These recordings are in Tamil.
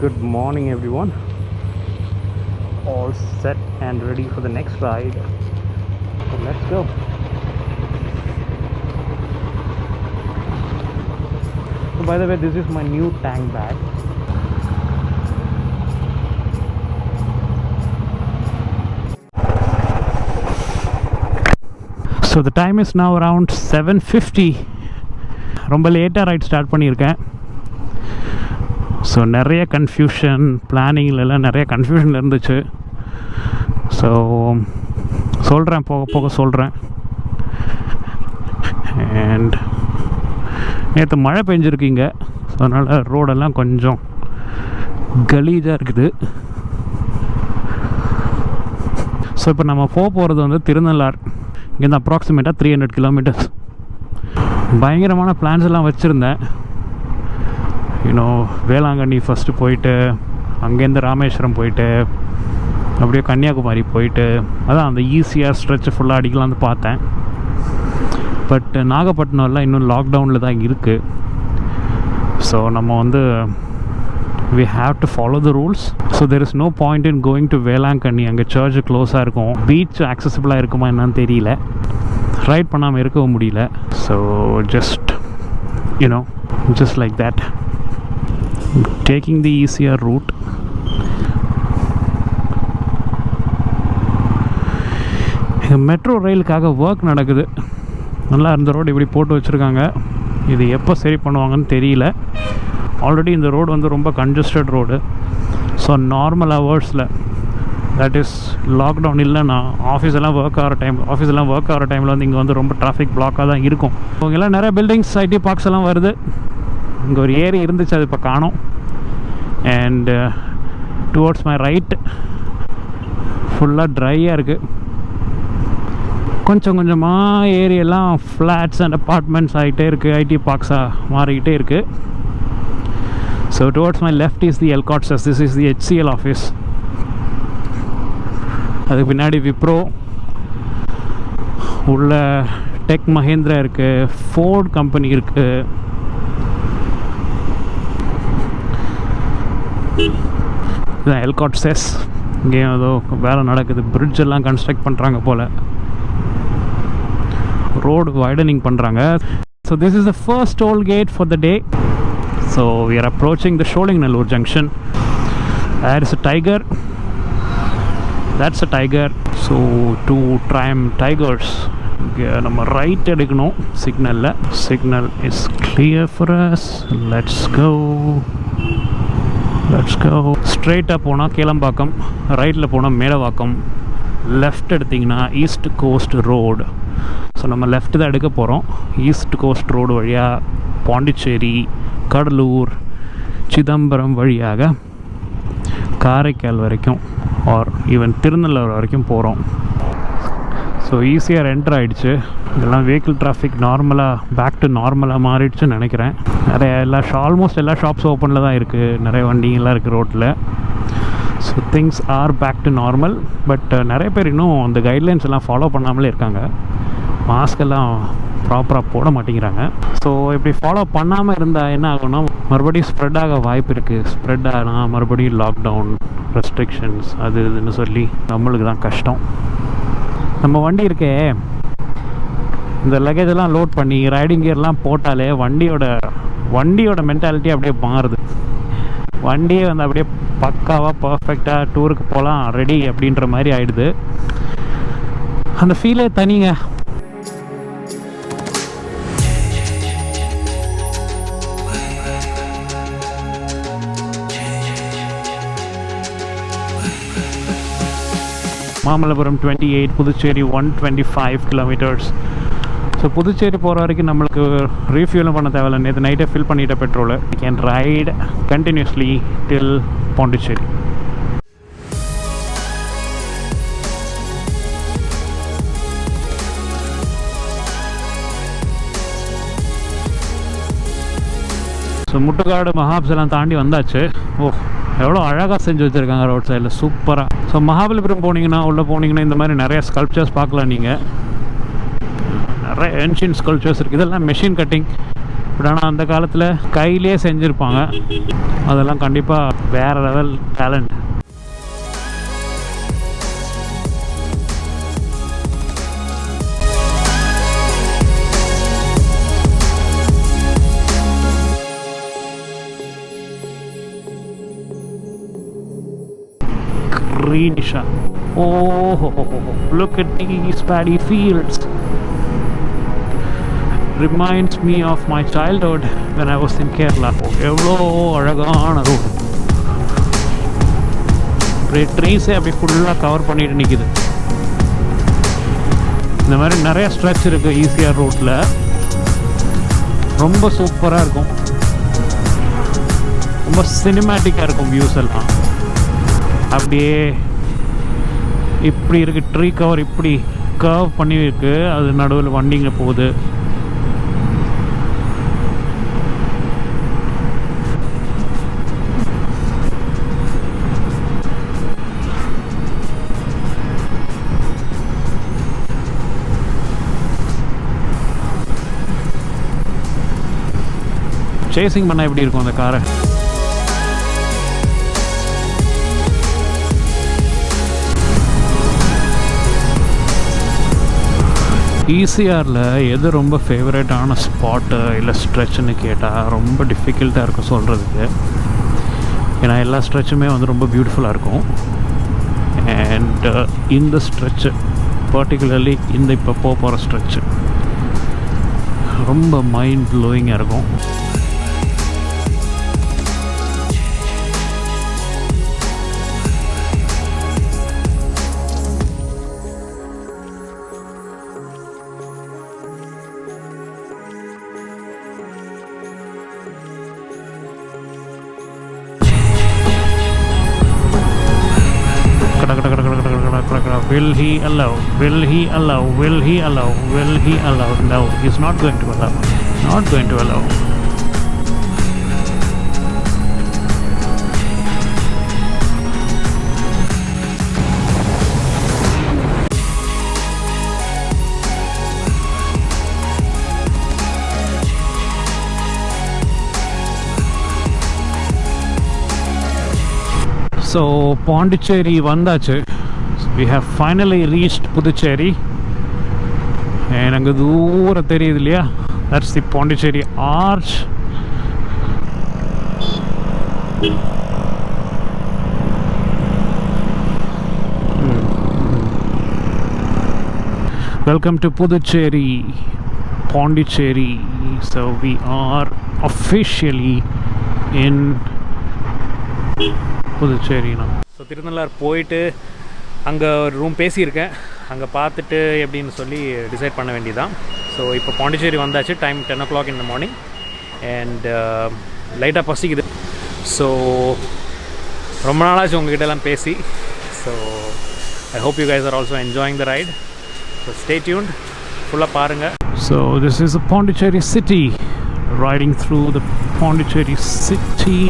Good morning everyone, all set and ready for the next ride, so let's go. So by the way, this is my new tank bag. So the time is now around 7:50. ரொம்ப லேட்டாக ரைட் ஸ்டார்ட் பண்ணியிருக்கேன். ஸோ நிறைய கன்ஃபியூஷன், பிளானிங்லலாம் நிறைய கன்ஃபியூஷன் இருந்துச்சு. ஸோ சொல்கிறேன், போக போக சொல்கிறேன். அண்ட் நேற்று மழை பெஞ்சிருக்கீங்க, ஸோ அதனால் ரோடெல்லாம் கொஞ்சம் கலீஜாக இருக்குது. ஸோ இப்போ நம்ம போகிறது வந்து திருநள்ளார். இங்கேருந்து அப்ராக்சிமேட்டாக 300 கிலோமீட்டர்ஸ். பயங்கரமான பிளான்ஸ் எல்லாம் வச்சுருந்தேன். வேளாங்கண்ணி ஃபஸ்ட்டு போயிட்டு, அங்கேருந்து ராமேஸ்வரம் போயிட்டு, அப்படியே கன்னியாகுமரி போயிட்டு, அதான் அந்த ECR ஸ்ட்ரெச் ஃபுல்லாக அடிக்கலாம்னு பார்த்தேன். பட் நாகப்பட்டினம்லாம் இன்னும் லாக்டவுனில் தான் இருக்குது. ஸோ நம்ம வந்து we have to follow the rules. So there is no point in going to Velankanni. அங்கே சர்ச் க்ளோஸாக இருக்கும். பீச் ஆக்சசிபிளாக இருக்குமா என்னன்னு தெரியல. ரைட் பண்ணாமல் இருக்கவும் முடியல. So just like that, taking the ECR route. Metro ரயிலுக்காக ஒர்க் நடக்குது. நல்லா இந்த ரோடு இப்படி போட்டு வச்சுருக்காங்க. இது எப்போ சரி பண்ணுவாங்கன்னு தெரியல. ஆல்ரெடி இந்த ரோடு வந்து ரொம்ப கன்ஜஸ்டட் ரோடு. ஸோ நார்மல் ஹவர்ஸில், தட் இஸ் லாக்டவுன் இல்லைன்னா ஆஃபீஸெல்லாம் ஒர்க் ஆகிற டைமில் வந்து இங்கே வந்து ரொம்ப டிராஃபிக் பிளாக்காக தான் இருக்கும். இங்கெல்லாம் நிறைய பில்டிங்ஸ், ஐடி பார்க்ஸ் எல்லாம் வருது. இங்கே ஒரு ஏரி இருந்துச்சு, அது இப்போ காணோம். அண்ட் டுவர்ட்ஸ் மை ரைட் ஃபுல்லாக ட்ரையாக இருக்குது. கொஞ்சம் கொஞ்சமாக ஏரியெல்லாம் ஃப்ளாட்ஸ் அண்ட் அப்பார்ட்மெண்ட்ஸ் ஆகிட்டே இருக்குது, ஐடி பார்க்ஸாக மாறிக்கிட்டே இருக்குது. So towards my left is the எல்காட்ஸஸ். This is the HCL office. அதுக்கு பின்னாடி விப்ரோ, உள்ள டெக் மஹேந்திரா இருக்குது, ஃபோர்ட் கம்பெனி இருக்குது. இதுதான் எல்காட்ஸஸ். இங்கேயும் ஏதோ வேலை நடக்குது. பிரிட்ஜ் எல்லாம் கன்ஸ்ட்ரக்ட் பண்ணுறாங்க போல். ரோடு வைடனிங் பண்ணுறாங்க. So this is the first toll gate for the day. So we are approaching the Sholingnallur junction. There is a tiger. That's a tiger. So to tram tigers, நம்ம ரைட் எடுக்கணும் சிக்னலில். Signal is clear for us. Let's go. ஸ்ட்ரெயிட்டாக போனால் கேளம்பாக்கம், ரைட்டில் போனால் மேலவாக்கம், லெஃப்ட் எடுத்திங்கன்னா ஈஸ்ட் கோஸ்ட் ரோடு. ஸோ நம்ம லெஃப்ட் தான் எடுக்க போகிறோம். ஈஸ்ட் கோஸ்ட் ரோடு வழியாக பாண்டிச்சேரி, கடலூர், சிதம்பரம் வழியாக காரைக்கால் வரைக்கும், ஆர் ஈவன் திருநள்ளார் வரைக்கும் போகிறோம். ஸோ ECR என்டர் ஆகிடுச்சு. இதெல்லாம் வெஹிக்கிள் டிராஃபிக் பேக் டு நார்மலாக மாறிடுச்சுன்னு நினைக்கிறேன். ஆல்மோஸ்ட் எல்லா ஷாப்ஸும் ஓப்பனில் தான் இருக்குது. நிறைய வண்டிங்கெல்லாம் இருக்குது ரோட்டில். So things are back to normal. But நிறைய பேர் இன்னும் அந்த கைட்லைன்ஸ் எல்லாம் ஃபாலோ பண்ணாமலே இருக்காங்க. மாஸ்கெல்லாம் ப்ராப்பராக போட மாட்டேங்கிறாங்க. ஸோ இப்படி ஃபாலோ பண்ணாமல் இருந்தால் என்ன ஆகும்னா, மறுபடியும் ஸ்ப்ரெட் ஆக வாய்ப்பு இருக்குது. ஸ்ப்ரெட் ஆனால் மறுபடியும் லாக்டவுன், ரெஸ்ட்ரிக்ஷன்ஸ், அது இதுன்னு சொல்லி நம்மளுக்கு தான் கஷ்டம். நம்ம வண்டி இருக்கே, இந்த லக்கேஜெல்லாம் லோட் பண்ணி ரைடிங் கியர்லாம் போட்டாலே வண்டியோட மென்டாலிட்டி அப்படியே மாறுது. வண்டியே வந்து அப்படியே பக்காவாக பர்ஃபெக்டாக டூருக்கு போகலாம் ரெடி அப்படின்ற மாதிரி ஆகிடுது. அந்த ஃபீலே தனிங்க. மாமல்லபுரம் 28, புதுச்சேரி 125 கிலோமீட்டர்ஸ். ஸோ புதுச்சேரி போகிற வரைக்கும் நம்மளுக்கு ரீஃபியூலும் பண்ண தேவையில்லை. நேற்று நைட்டே ஃபில் பண்ணிட்ட petrol. You can ride continuously till Pondicherry. So Muttukadu Mahabs எல்லாம் தாண்டி வந்தாச்சு. எவ்வளோ அழகாக செஞ்சு வச்சுருக்காங்க ரோட் சைடில், சூப்பராக. ஸோ மகாபலிபுரம் உள்ளே போனீங்கன்னா இந்த மாதிரி நிறைய ஸ்கல்ப்சர்ஸ் பார்க்கலாம். நீங்கள் நிறைய ஏன்ஷியன்ட் ஸ்கல்ப்சர்ஸ் இருக்குது. இதெல்லாம் மெஷின் கட்டிங். பட் ஆனால் அந்த காலத்தில் கையிலே செஞ்சுருப்பாங்க. அதெல்லாம் கண்டிப்பாக வேறு level talent. Greenish. Oh, look at these paddy fields. Reminds me of my childhood when I was in Kerala. எவ்வளோ அழகான ரோடு. ட்ரீஸே அப்படி ஃபுல்லாக கவர் பண்ணிட்டு நிற்கிது. இந்த மாதிரி நிறைய ஸ்ட்ரெச் இருக்குது ECR ரோட்டில். ரொம்ப சூப்பராக இருக்கும், ரொம்ப சினிமேட்டிக்காக இருக்கும் வியூஸ் எல்லாம். அப்படியே இப்படி இருக்குது, ட்ரீ கவர் இப்படி கர்வ் பண்ணி இருக்கு, அது நடுவில் வண்டிங்க போகுது. சேசிங் பண்ணால் எப்படி இருக்கும் அந்த காரை? ECRல எது ரொம்ப ஃபேவரட்டான ஸ்பாட்டு இல்லை ஸ்ட்ரெச்சுன்னு கேட்டால் ரொம்ப டிஃபிகல்ட்டாக இருக்கும் சொல்கிறதுக்கு. ஏன்னா எல்லா ஸ்ட்ரெச்சுமே வந்து ரொம்ப பியூட்டிஃபுல்லாக இருக்கும். அண்ட் இந்த ஸ்ட்ரெச்சு பர்டிகுலர்லி இந்த இப்போ போகிற ஸ்ட்ரெச்சு ரொம்ப மைண்ட் ப்ளோயிங்காக இருக்கும். Will he allow? Will he allow? Will he allow? Will he allow? No, he's not going to allow. Not going to allow. So Puducherry vandachu. We have finally reached Puducherry. And அங்கே தூரம் தெரியுது இல்லையா, that's the Puducherry arch. Welcome to Puducherry, Puducherry. So we are officially in Puducherry now. So Thirunallar போயிட்டு அங்கே ஒரு ரூம் பேசியிருக்கேன், அங்கே பார்த்துட்டு எப்படின்னு சொல்லி டிசைட் பண்ண வேண்டியதான். ஸோ இப்போ பாண்டிச்சேரி வந்தாச்சு, time 10 o'clock in the morning. And லைட்டாக பசிக்குது. ஸோ ரொம்ப நாளாச்சு உங்ககிட்டலாம் பேசி. So I hope you guys are also enjoying the ride. So stay tuned, ஃபுல்லாக பாருங்கள். So this is a Puducherry city, riding through the Puducherry city.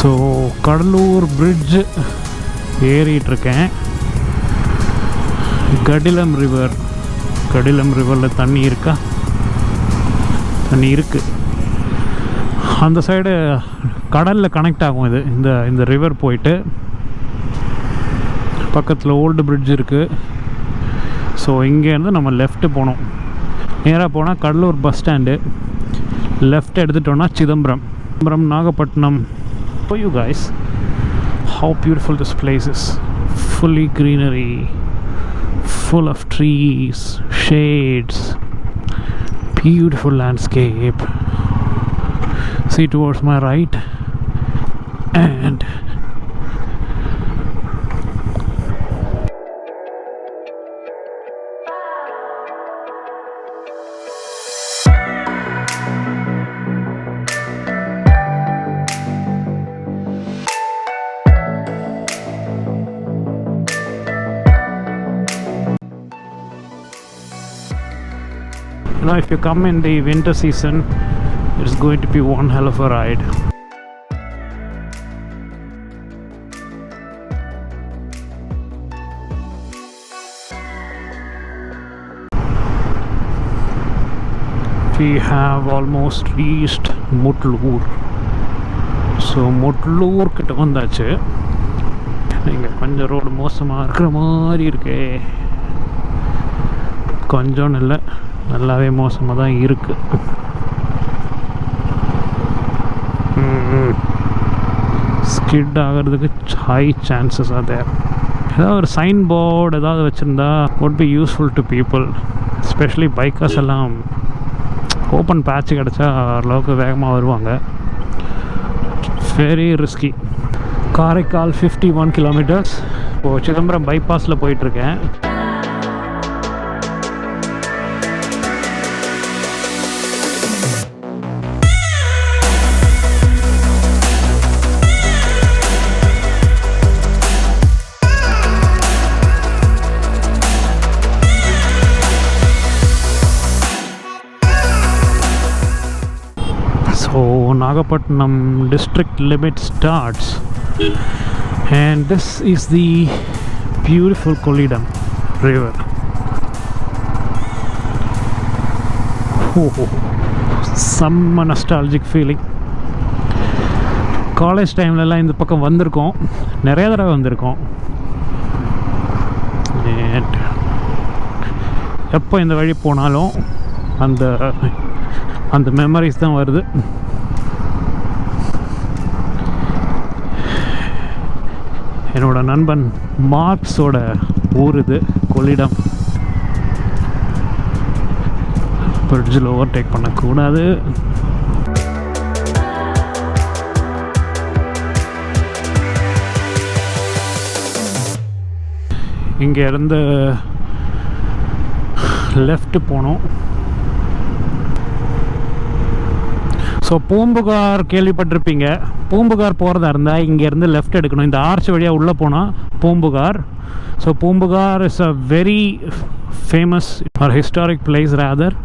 So Cuddalore bridge ஏறிட்டுருக்கேன். கடிலம் ரிவரில் தண்ணி இருக்கா? தண்ணி இருக்குது. அந்த சைடு கடலில் கனெக்ட் ஆகும் இது, இந்த ரிவர் போயிட்டு பக்கத்தில் ஓல்டு பிரிட்ஜ் இருக்குது. ஸோ இங்கேருந்து நம்ம லெஃப்ட்டு போனோம். நேராக போனால் கடலூர் பஸ் ஸ்டாண்டு, லெஃப்ட் எடுத்துட்டோன்னா Chidambaram, Nagapattinam. For you guys, how beautiful this place is. Fully greenery, full of trees, shades, beautiful landscape. See towards my right, and you know, if you come in the winter season, It's going to be one hell of a ride. We have almost reached Mutlur. So Mutlur கிட்ட வந்தாச்சு. இங்கே கொஞ்சம் ரோடு மோசமாக இருக்கிற மாதிரி இருக்கே. கொஞ்சம் இல்லை, நல்லாவே மோசமாக தான் இருக்குது. ஸ்கிட் ஆகிறதுக்கு ஹை சான்சஸ் ஆர் தேர். ஏதாவது ஒரு சைன் போர்டு ஏதாவது வச்சுருந்தா would be useful to people, especially bikers எல்லாம். ஓப்பன் பேட்ச் கிடச்சா அளவுக்கு வேகமாக வருவாங்க. Very risky. காரைக்கால் 51 கிலோமீட்டர்ஸ். இப்போது சிதம்பரம் பைபாஸில் போயிட்டுருக்கேன். So Nagapattinam district limit starts, and this is the beautiful Kollidam river. Some nostalgic feeling. College டைம்லலாம் இந்த பக்கம் வந்திருக்கோம், நிறைய தடவை வந்திருக்கோம். எப்போ இந்த வழி போனாலும் அந்த மெமரிஸ் தான் வருது. என்னோட நண்பன் மார்க்ஸோட ஊர் இது கொள்ளிடம். பிரிட்ஜில் ஓவர்டேக் பண்ணக்கூடாது. இங்கே இருந்து லெஃப்ட் போனோம். ஸோ பூம்புகார் கேள்விப்பட்டிருப்பீங்க. பூம்புகார் போகிறதா இருந்தால் இங்கேருந்து லெஃப்ட் எடுக்கணும். இந்த ஆர்ச் வழியாக உள்ளே போனால் Poompuhar. So Poompuhar is a very famous or historic place rather.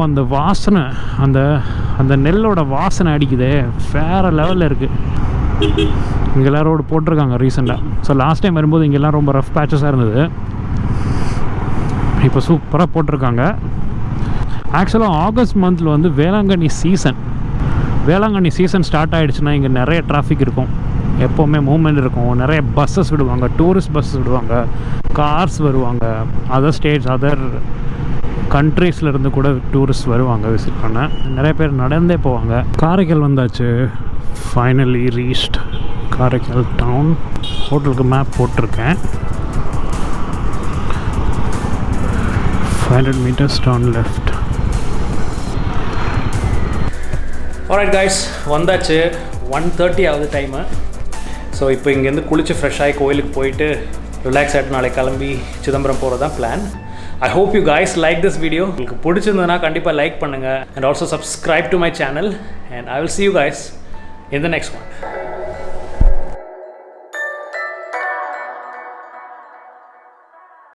அந்த வாசனை, அந்த நெல்லோட வாசனை அடிக்குது, வேறு லெவலில் இருக்குது. இங்கெல்லாம் ரோடு போட்டிருக்காங்க ரீசெண்டாக. ஸோ லாஸ்ட் டைம் வரும்போது இங்கெல்லாம் ரொம்ப ரஃப் பேச்சஸாக இருந்தது. இப்போ சூப்பராக போட்டிருக்காங்க. ஆக்சுவலாக ஆகஸ்ட் மந்தில் வந்து வேளாங்கண்ணி சீசன் ஸ்டார்ட் ஆகிடுச்சுன்னா இங்கே நிறைய டிராஃபிக் இருக்கும். எப்போவுமே மூவ்மெண்ட் இருக்கும். நிறைய பஸ்ஸஸ் விடுவாங்க, டூரிஸ்ட் பஸ்ஸஸ் விடுவாங்க, கார்ஸ் வருவாங்க. அதர் ஸ்டேட்ஸ், அதர் கண்ட்ரீஸ்லேருந்து கூட டூரிஸ்ட் வருவாங்க விசிட் பண்ண. நிறைய பேர் நடந்தே போவாங்க. காரைக்கால் வந்தாச்சு. Finally reached Karaikal town. ஹோட்டலுக்கு மேப் போட்டிருக்கேன். 500 meters turn left. Alright guys, வந்தாச்சு. 1:30 ஆகுது டைமு. ஸோ இப்போ இங்கேருந்து குளிச்சு ஃப்ரெஷ்ஷாகி கோயிலுக்கு போயிட்டு ரிலாக்ஸ் ஆகிட்டு நாளைக்கு கிளம்பி சிதம்பரம் போகிறது தான் plan. I hope you guys like this video. உங்களுக்கு பிடிச்சிருந்ததுன்னா கண்டிப்பாக லைக் பண்ணுங்கள் and also subscribe to my channel, and I will see you guys in the next one.